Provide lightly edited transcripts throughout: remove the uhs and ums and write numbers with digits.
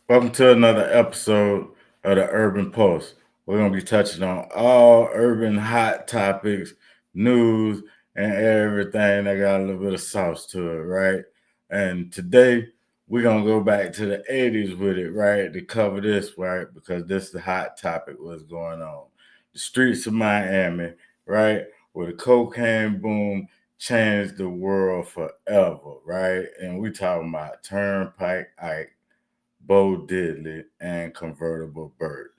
Welcome to another episode of the Urban Post. We're going to be touching on all urban hot topics, news, and everything that got a little bit of sauce to it, right? And today, we're going to go back to the 80s with it, right? To cover this, right? Because this is the hot topic, what's going on. The streets of Miami, right? Where the cocaine boom changed the world forever, right? And we talking about Turnpike Ike, Bo Diddley, and Convertible Bird.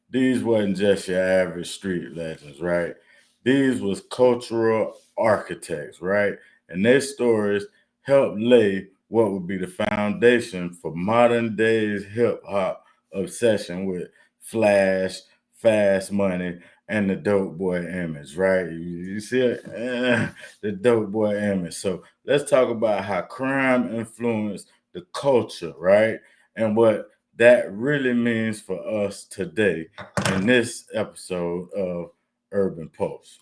These wasn't just your average street legends, right? These was cultural architects, right? And their stories helped lay what would be the foundation for modern days hip hop obsession with flash, fast money, and the dope boy image, right? You see it? The dope boy image. So let's talk about how crime influenced the culture, right? And what that really means for us today in this episode of Urban Pulse.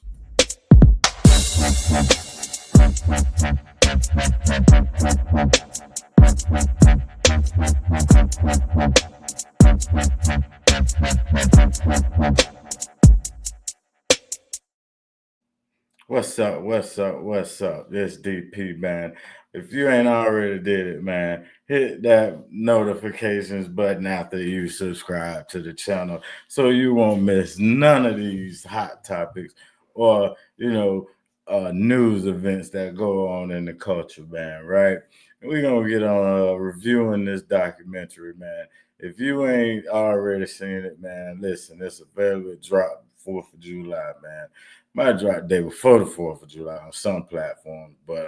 What's up? What's up? What's up? This DP, man. If you ain't already did it, man, hit that notifications button after you subscribe to the channel so you won't miss none of these hot topics or, news events that go on in the culture, man, right? And we're going to get on reviewing this documentary, man. If you ain't already seen it, man, listen, it's available drop 4th of July, man. Might drop day before the 4th of July on some platforms, but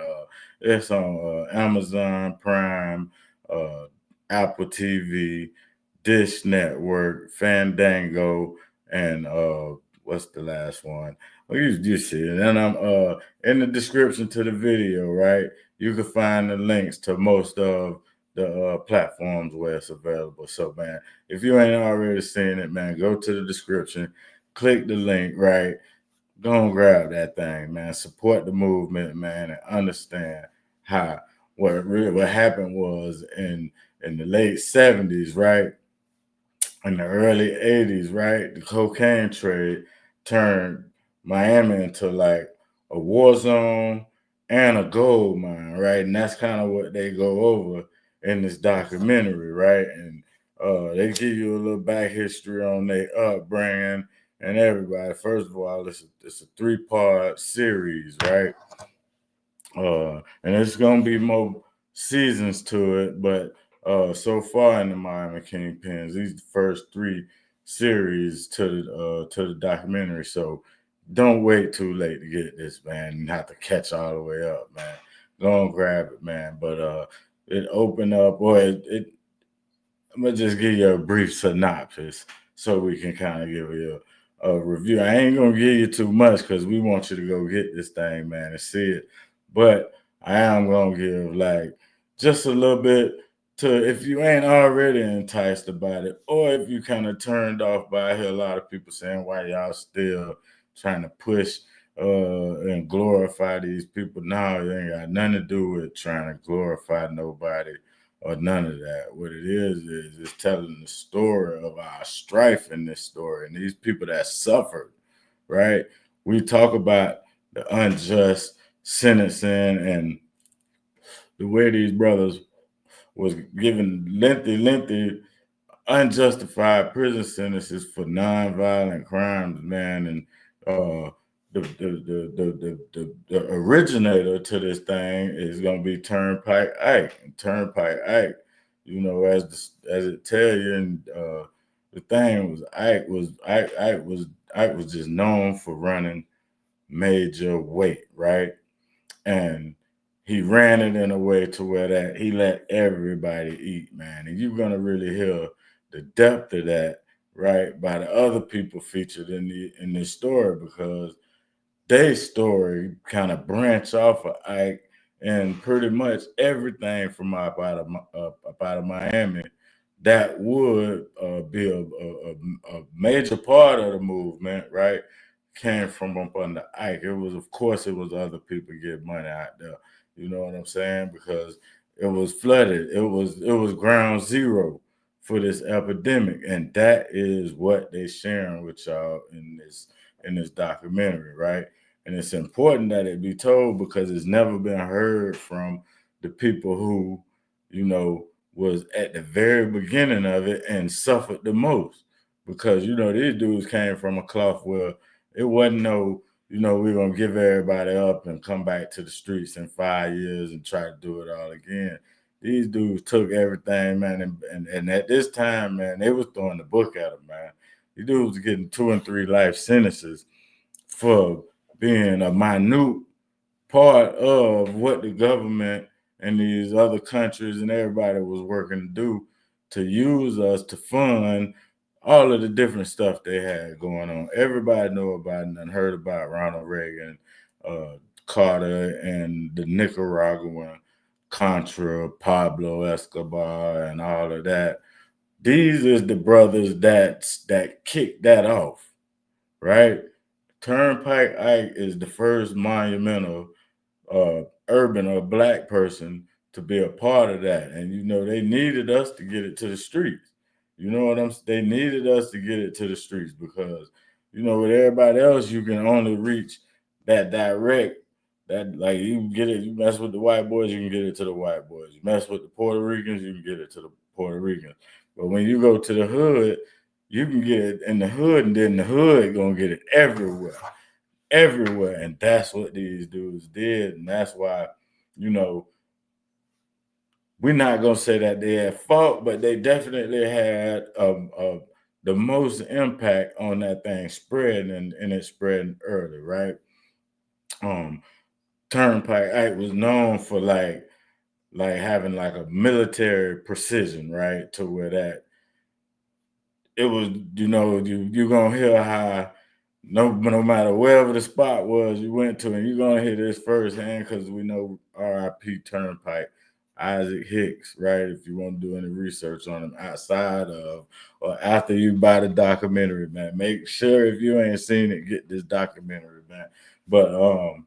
it's on Amazon Prime, uh, Apple TV, Dish Network, Fandango, and what's the last one? Well, you see it. And I'm in the description to the video, right? You can find the links to most of the platforms where it's available. So, man, if you ain't already seen it, man, go to the description, click the link, right? Go and grab that thing, man. Support the movement, man, and understand how what happened was in the late 70s, right? In the early 80s, right? The cocaine trade turned Miami into like a war zone and a gold mine, right? And that's kind of what they go over in this documentary, right? And they give you a little back history on their upbringing and everybody. First of all, it's a three-part series, right? And it's gonna be more seasons to it, but so far in the Miami Kingpins, these the first three series to the documentary. So don't wait too late to get this, man. You have to catch all the way up, man. Go and grab it, man. But it opened up, or it I'm gonna just give you a brief synopsis so we can kind of give you a review. I ain't gonna give you too much because we want you to go get this thing, man, and see it. But I am gonna give like just a little bit to if you ain't already enticed about it, or if you kind of turned off by. I hear a lot of people saying why y'all still trying to push and glorify these people. Now it ain't got nothing to do with trying to glorify nobody or none of that. What it is it's telling the story of our strife in this story and these people that suffered, right? We talk about the unjust sentencing and the way these brothers was given lengthy, unjustified prison sentences for nonviolent crimes, man. And the originator to this thing is gonna be Turnpike Ike. And Turnpike Ike, as it tell you, and the thing was Ike was just known for running major weight, right? And he ran it in a way to where that he let everybody eat, man. And you're gonna really hear the depth of that, right, by the other people featured in this story because their story kind of branch off of Ike and pretty much everything from up out of Miami that would be a major part of the movement, right? Came from up under Ike. It was, of course, it was other people get money out there. You know what I'm saying? Because it was flooded. It was ground zero for this epidemic, and that is what they're sharing with y'all in this documentary, right? And it's important that it be told because it's never been heard from the people who, you know, was at the very beginning of it and suffered the most. Because, you know, these dudes came from a cloth where it wasn't no, you know, we're gonna give everybody up and come back to the streets in 5 years and try to do it all again. These dudes took everything, man, and at this time, man, they was throwing the book at them, man. These dudes was getting 2 and 3 life sentences for being a minute part of what the government and these other countries and everybody was working to do to use us to fund all of the different stuff they had going on. Everybody knew about it and heard about Ronald Reagan, uh, Carter, and the Nicaraguan Contra, Pablo Escobar, and all of that. These is the brothers that kicked that off, right? Turnpike Ike is the first monumental urban or black person to be a part of that. And you know, they needed us to get it to the streets. You know what I'm saying? They needed us to get it to the streets because, you know, with everybody else, you can only reach that direct. That like you can get it, you mess with the white boys, you can get it to the white boys. You mess with the Puerto Ricans, you can get it to the Puerto Ricans. But when you go to the hood, you can get it in the hood, and then the hood gonna get it everywhere. And that's what these dudes did. And that's why, you know, we're not gonna say that they had fault, but they definitely had the most impact on that thing spreading and it spreading early, right? Um, Turnpike Ike was known for like having like a military precision, right? To where that it was, you know, you're gonna hear how no matter wherever the spot was you went to, and you're gonna hear this firsthand because we know R.I.P. Turnpike Isaac Hicks, right? If you want to do any research on him outside of or after you buy the documentary, man, make sure if you ain't seen it, get this documentary, man. But um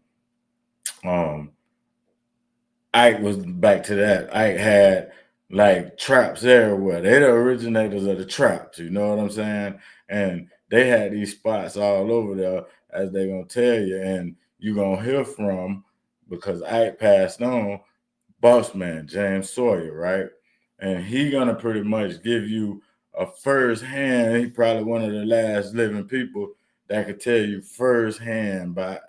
Ike was back to that. Ike had like traps everywhere. They the originators of the traps, you know what I'm saying? And they had these spots all over there, as they gonna tell you, and you gonna hear from because Ike passed on, boss man James Sawyer, right? And he gonna pretty much give you a first hand. He probably one of the last living people that could tell you firsthand by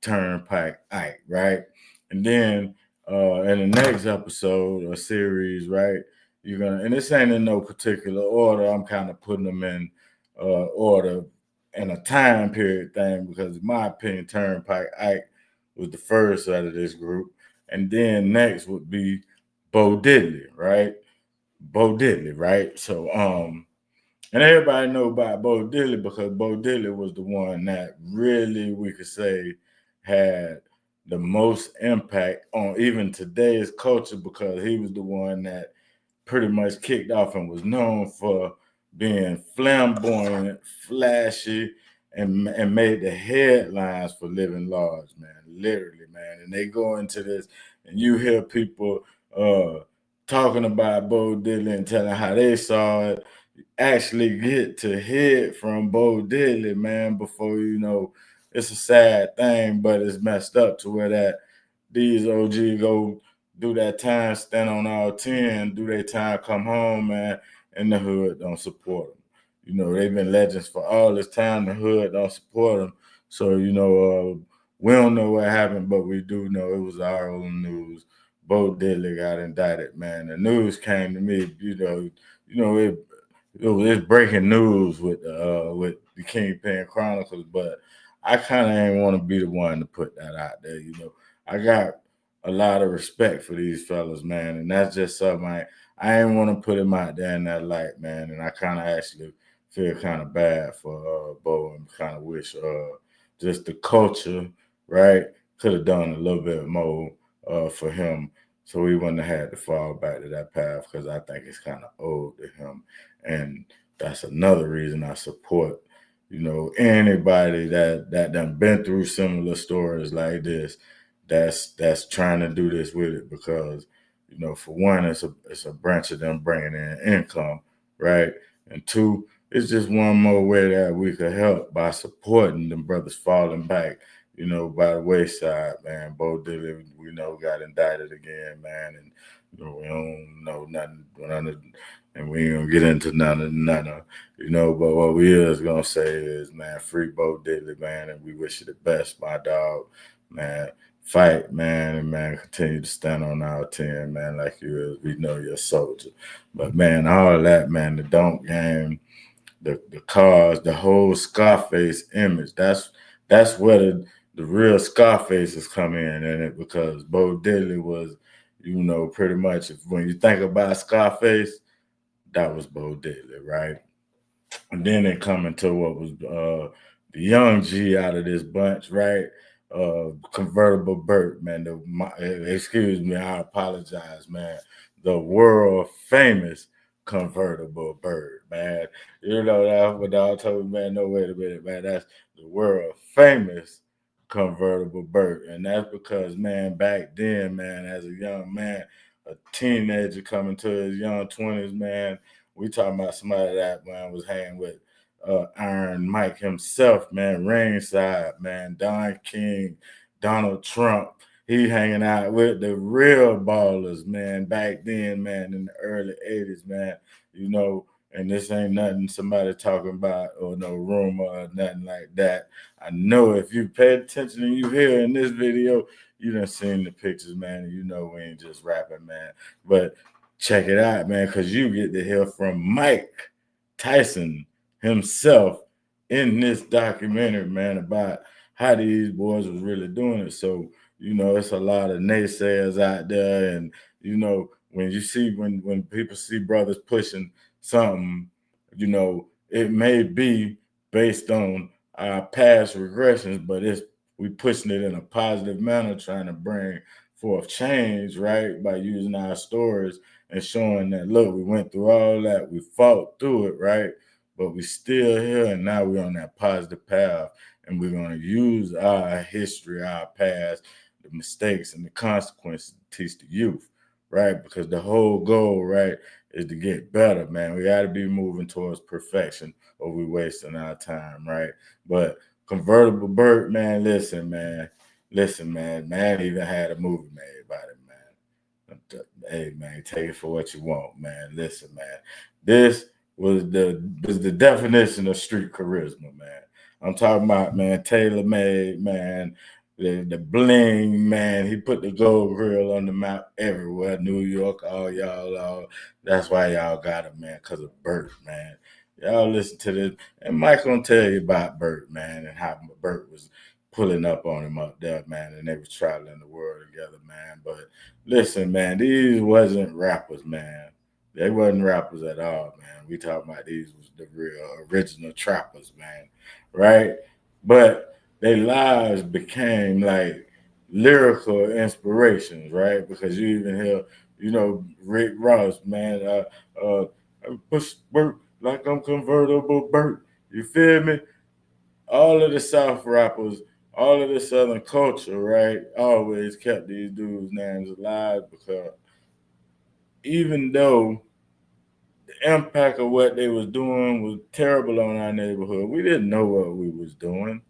Turnpike Ike, right? And then in the next episode or series, right, you're gonna, and this ain't in no particular order. I'm kind of putting them in order in a time period thing because, in my opinion, Turnpike Ike was the first out of this group, and then next would be Bo Diddley, right? Bo Diddley, right? So and everybody know about Bo Diddley because Bo Diddley was the one that really, we could say, had the most impact on even today's culture because he was the one that pretty much kicked off and was known for being flamboyant, flashy, and made the headlines for living large, man. Literally, man. And they go into this, and you hear people talking about Bo Diddley and telling how they saw it actually get to hear from Bo Diddley, man, before you know it's a sad thing, but it's messed up to where that these OG go do that time, stand on all 10, do their time, come home, man, and the hood don't support them. You know, they've been legends for all this time, the hood don't support them. So, you know, we don't know what happened, but we do know it was our own news. Bo Diddley got indicted, man. The news came to me, it's breaking news with the Kingpin Chronicles, but I kind of ain't want to be the one to put that out there. You know, I got a lot of respect for these fellas, man, and that's just something I ain't want to put him out there in that light, man. And I kind of actually feel kind of bad for Bo and kind of wish just the culture, right, could have done a little bit more for him. So he wouldn't have had to fall back to that path because I think it's kind of old to him. And that's another reason I support, you know, anybody that done been through similar stories like this, that's trying to do this with it because, you know, for one, it's a branch of them bringing in income, right? And two, it's just one more way that we could help by supporting them brothers falling back, by the wayside, man. Bo Diddley, we know, got indicted again, man, and we don't know nothing, and we ain't gonna get into none of, But what we is gonna say is, man, free Bo Diddley, man, and we wish you the best, my dog, man. Fight, man, and man, continue to stand on our 10, man, like you is. We know you're a soldier. But man, all that, man, the don't game, the cars, the whole Scarface image. That's where the real Scarface is coming in it, because Bo Diddley was, pretty much, when you think about Scarface, that was Bo Diddley, right? And then they come into what was the young G out of this bunch, right? Convertible Burt, man. Excuse me, I apologize, man. The world famous Convertible Bird, man. That's what dog told me, man. No, wait a minute, man. That's the world famous Convertible Bird. And that's because, man, back then, man, as a young man, a teenager coming to his young 20s, man, we talking about somebody that, man, was hanging with Iron Mike himself, man, ringside, man, Don King, Donald Trump. He hanging out with the real ballers, man, back then, man, in the early 80s, man, and this ain't nothing somebody talking about or no rumor or nothing like that. I know if you pay attention and you hear in this video, you done seen the pictures, man, and you know we ain't just rapping, man. But check it out, man, because you get to hear from Mike Tyson himself in this documentary, man, about how these boys was really doing it. So, it's a lot of naysayers out there. And, when you see when people see brothers pushing something, it may be based on our past regressions, but we pushing it in a positive manner, trying to bring forth change, right? By using our stories and showing that, look, we went through all that, we fought through it, right? But we still here, and now we're on that positive path, and we're going to use our history, our past, the mistakes and the consequences to teach the youth, right? Because the whole goal, right, is to get better, man. We got to be moving towards perfection, or we wasting our time, right? But Convertible Burt, man, listen, man even had a movie made about it, man. Hey, man, take it for what you want, man. Listen, man, this was the definition of street charisma, man. I'm talking about, man, tailor made, man. The bling, man. He put the gold grill on the map everywhere. New York, all y'all, all. That's why y'all got him, man, because of Burt, man. Y'all listen to this, and Mike gonna tell you about Burt, man, and how Burt was pulling up on him up there, man, and they was traveling the world together, man. But listen, man, these wasn't rappers, man. They wasn't rappers at all, man. We talking about these was the real original trappers, man, right? But their lives became like lyrical inspirations, right? Because you even hear, Rick Ross, man, I push Burt like I'm Convertible Burt. You feel me? All of the South rappers, all of the Southern culture, right, always kept these dudes' names alive, because even though the impact of what they was doing was terrible on our neighborhood, we didn't know what we was doing.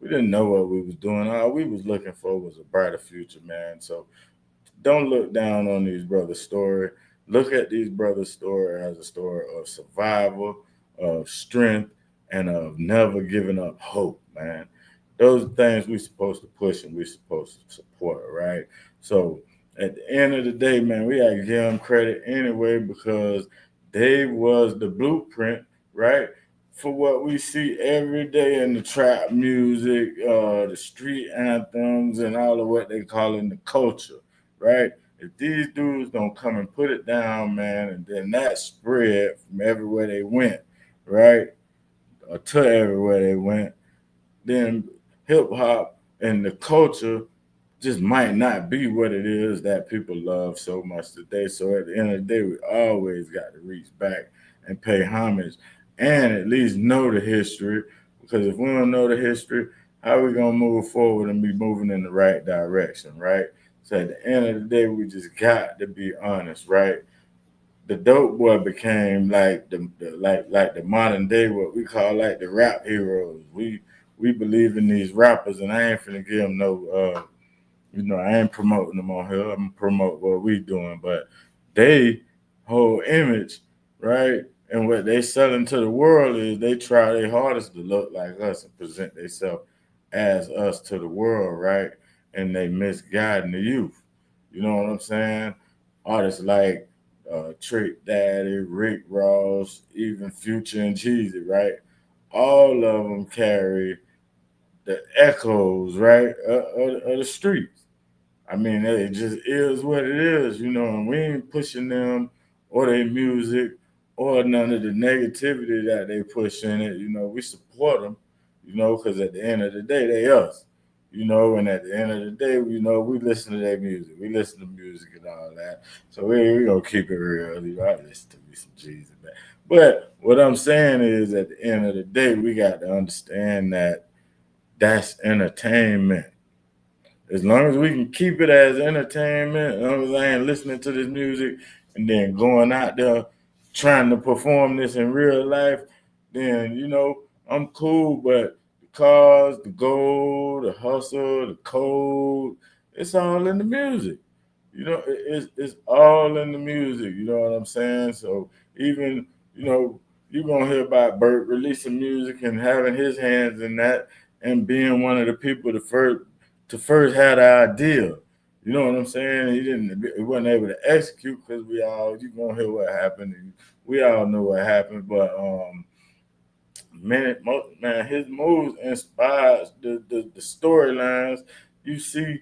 We didn't know what we was doing. All we was looking for was a brighter future, man. So don't look down on these brothers' story. Look at these brothers' story as a story of survival, of strength, and of never giving up hope, man. Those are things we supposed to push and we supposed to support, right? So at the end of the day, man, we gotta give them credit anyway, because they was the blueprint, right? For what we see every day in the trap music, the street anthems, and all of what they call in the culture, right? If these dudes don't come and put it down, man, and then that spread from everywhere they went, right? Or to everywhere they went, then hip hop and the culture just might not be what it is that people love so much today. So at the end of the day, we always got to reach back and pay homage and at least know the history. Because if we don't know the history, how are we gonna move forward and be moving in the right direction, right? So at the end of the day, we just got to be honest, right? the dope boy became like like the modern day what we call like the rap heroes. We believe in these rappers, and I ain't finna give them no I ain't promoting them on here. I'm gonna promote what we doing, but they whole image, right? And what they selling to the world is they try their hardest to look like us and present themselves as us to the world, right? And they misguiding the youth. You know what I'm saying? Artists like Trick Daddy, Rick Ross, even Future and Jeezy, right? All of them carry the echoes, right, of the streets. I mean, it just is what it is, and we ain't pushing them or their music or none of the negativity that they push in it. We support them, because at the end of the day, they us, and at the end of the day, we listen to their music. We listen to music and all that. So we going to keep it real. I listen to me some Jesus, man. But what I'm saying is at the end of the day, we got to understand that that's entertainment. As long as we can keep it as entertainment, as long as I ain't listening to this music and then going out there trying to perform this in real life, then I'm cool. But the cars, the gold, the hustle, the code, it's all in the music. It's all in the music. You know what I'm saying? So even you're gonna hear about Burt releasing music and having his hands in that and being one of the people to first have the idea. You know what I'm saying? He wasn't able to execute because you gonna hear what happened. And we all know what happened, but man, his moves inspires the storylines you see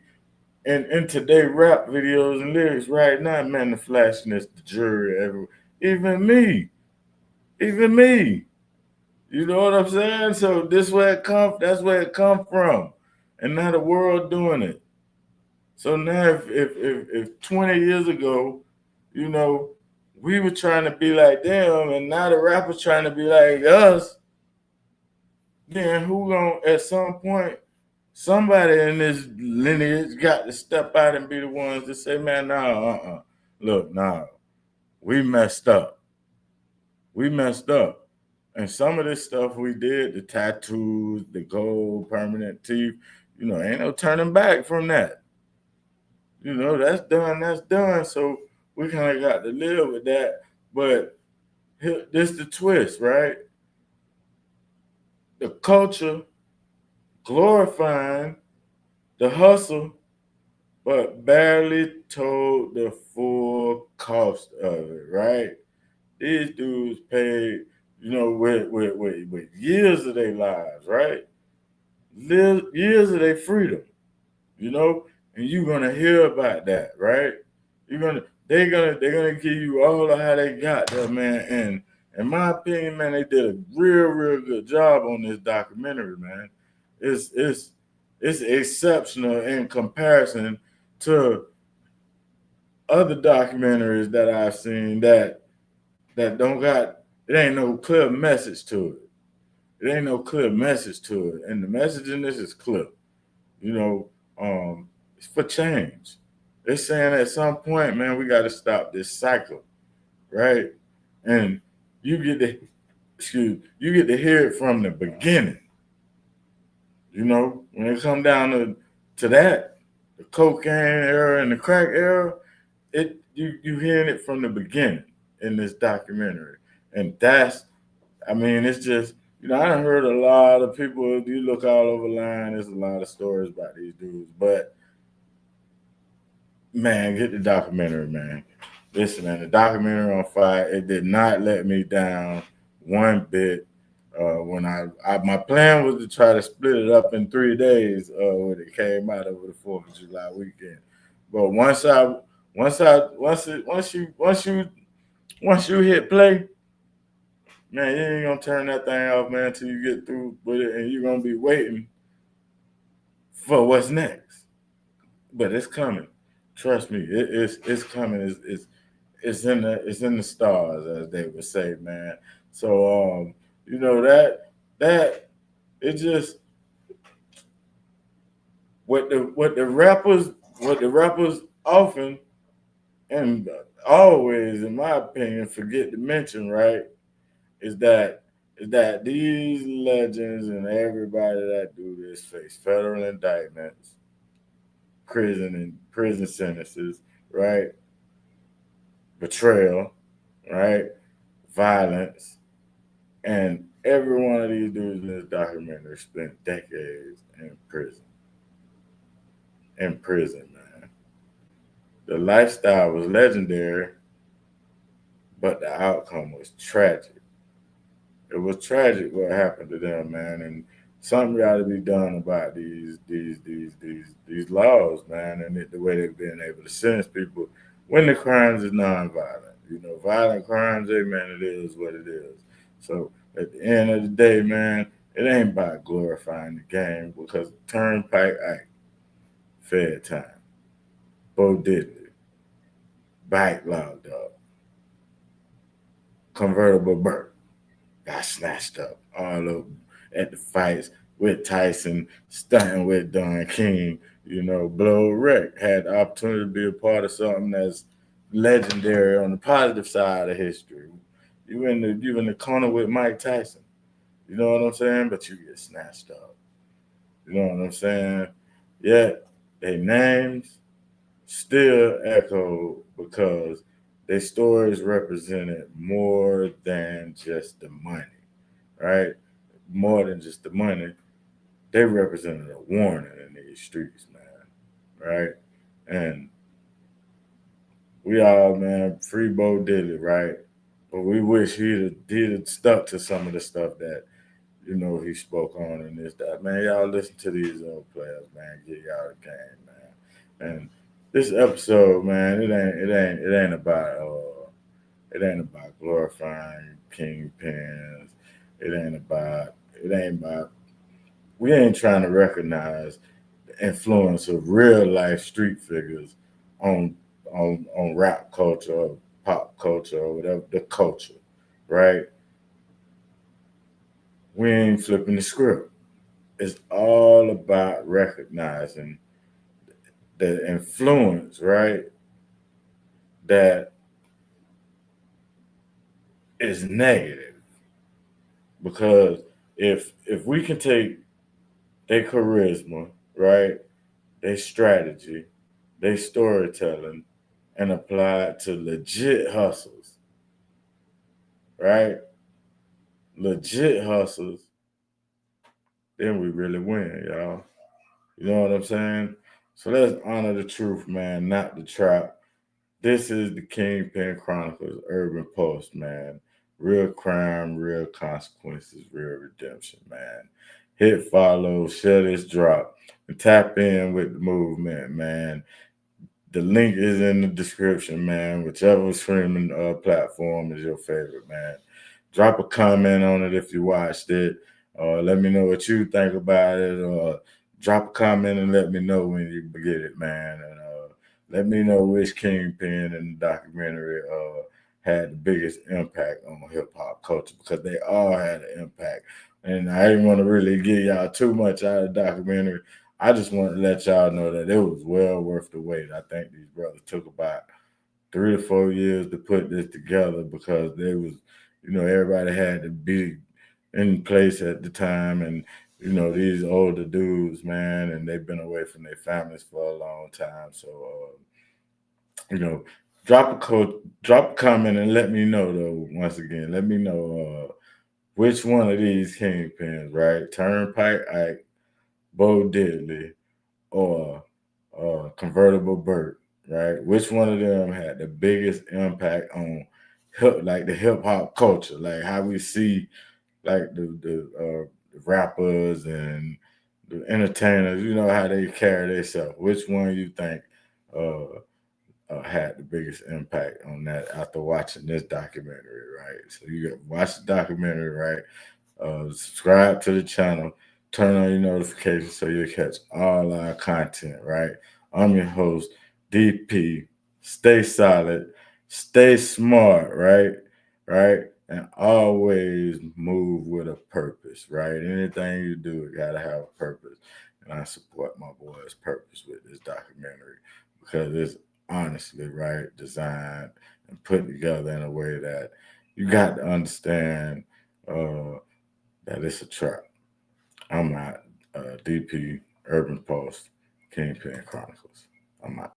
in today rap videos and lyrics right now. Man, the flashiness, the jury, everywhere. Even me, even me. You know what I'm saying? So this where it come. That's where it come from, and now the world doing it. So now, if 20 years ago, you know, we were trying to be like them, and now the rappers trying to be like us, then who gonna at some point somebody in this lineage got to step out and be the ones to say, man, nah, look, nah, we messed up, we messed up, and some of this stuff we did, the tattoos, the gold, permanent teeth, ain't no turning back from that. That's done, that's done. So we kind of got to live with that. But this the twist, right? The culture glorifying the hustle, but barely told the full cost of it, right? These dudes paid, with years of their lives, right? Years of their freedom, you know, and you're gonna hear about that, right? You're gonna they're gonna give you all of how they got there, man. And in my opinion, man, they did a real good job on this documentary, man. It's it's exceptional in comparison to other documentaries that I've seen that don't got it ain't no clear message to it. It ain't no clear message to it. And the message in this is clear. You know, it's for change. They're saying at some point, man, we got to stop this cycle, right? And you get to, you get to hear it from the beginning. When it come down to that, the cocaine era and the crack era, you hearing it from the beginning in this documentary, and it's just I done heard a lot of people. You look all over line, there's a lot of stories about these dudes, but man, get the documentary, man. Listen, man, the documentary on fire. It did not let me down one bit. When my plan was to try to split it up in 3 days when it came out over the 4th of July weekend. But once you hit play, man, you ain't gonna turn that thing off, man, until you get through with it, and you're gonna be waiting for what's next. But it's coming. Trust me, it's coming. It's in the stars, as they would say, man. So that it just what the rappers often, and always, in my opinion, forget to mention, right, is that these legends and everybody that do this face federal indictments, prison sentences, right? Betrayal, right? Violence, and every one of these dudes in this documentary spent decades in prison. In prison, man. The lifestyle was legendary, but the outcome was tragic. It was tragic what happened to them, man, and something got to be done about these laws, man, and the way they've been able to sentence people when the crimes is nonviolent. You know, violent crimes, hey man, it is what it is. So at the end of the day, man, it ain't about glorifying the game because Turnpike Ike, Fed Time, Bo Diddley, Bike Logged Up, Convertible Burt got snatched up all over at the fights with Tyson, stunting with Don King. You know, Blow Wreck had the opportunity to be a part of something that's legendary on the positive side of history. You in the corner with Mike Tyson. You know what I'm saying? But you get snatched up. You know what I'm saying? Yet their names still echo because their stories represented more than just the money, right? More than just the money. They represented a warning in these streets, man, right? And we all, man, free Bo Diddley, right? But we wish he'd have stuck to some of the stuff that he spoke on in this. That man, y'all listen to these old players, man. Get y'all the game, man. And this episode, man, it ain't about glorifying kingpins. It ain't about we ain't trying to recognize the influence of real life street figures on on rap culture or pop culture or whatever the culture, right? We ain't flipping the script. It's all about recognizing the influence, right? That is negative. Because if we can take their charisma, right, their strategy, their storytelling, and apply it to legit hustles, right? Legit hustles, then we really win, y'all. You know what I'm saying? So let's honor the truth, man, not the trap. This is the Kingpin Chronicles Urban Post, man. Real crime, real consequences, real redemption, man. Hit follow, share this drop, and tap in with the movement, man. The link is in the description, man. Whichever streaming platform is your favorite, man. Drop a comment on it if you watched it. Let me know what you think about it. Drop a comment and let me know when you get it, man. And let me know which kingpin in the documentary had the biggest impact on hip hop culture because they all had an impact. And I didn't want to really give y'all too much out of the documentary. I just wanted to let y'all know that it was well worth the wait. I think these brothers took about 3 to 4 years to put this together because they was, everybody had to be in place at the time, and these older dudes, man, and they've been away from their families for a long time. So, you know, drop a comment and let me know though. Once again, let me know which one of these kingpins, right? Turnpike Ike, Bo Diddley, or Convertible Burt, right? Which one of them had the biggest impact on like the hip hop culture, like how we see like the rappers and the entertainers, how they carry themselves. Which one you think uh, had the biggest impact on that after watching this documentary, right? So you got watch the documentary, right? Subscribe to the channel, turn on your notifications so you'll catch all our content, right? I'm your host, DP. Stay solid, stay smart, right? Right? And always move with a purpose, right? Anything you do, it gotta have a purpose. And I support my boy's purpose with this documentary because it's honestly, right, designed and put together in a way that you got to understand that it's a trap. I'm out. DP, Urban Post, Kingpin Chronicles. I'm out.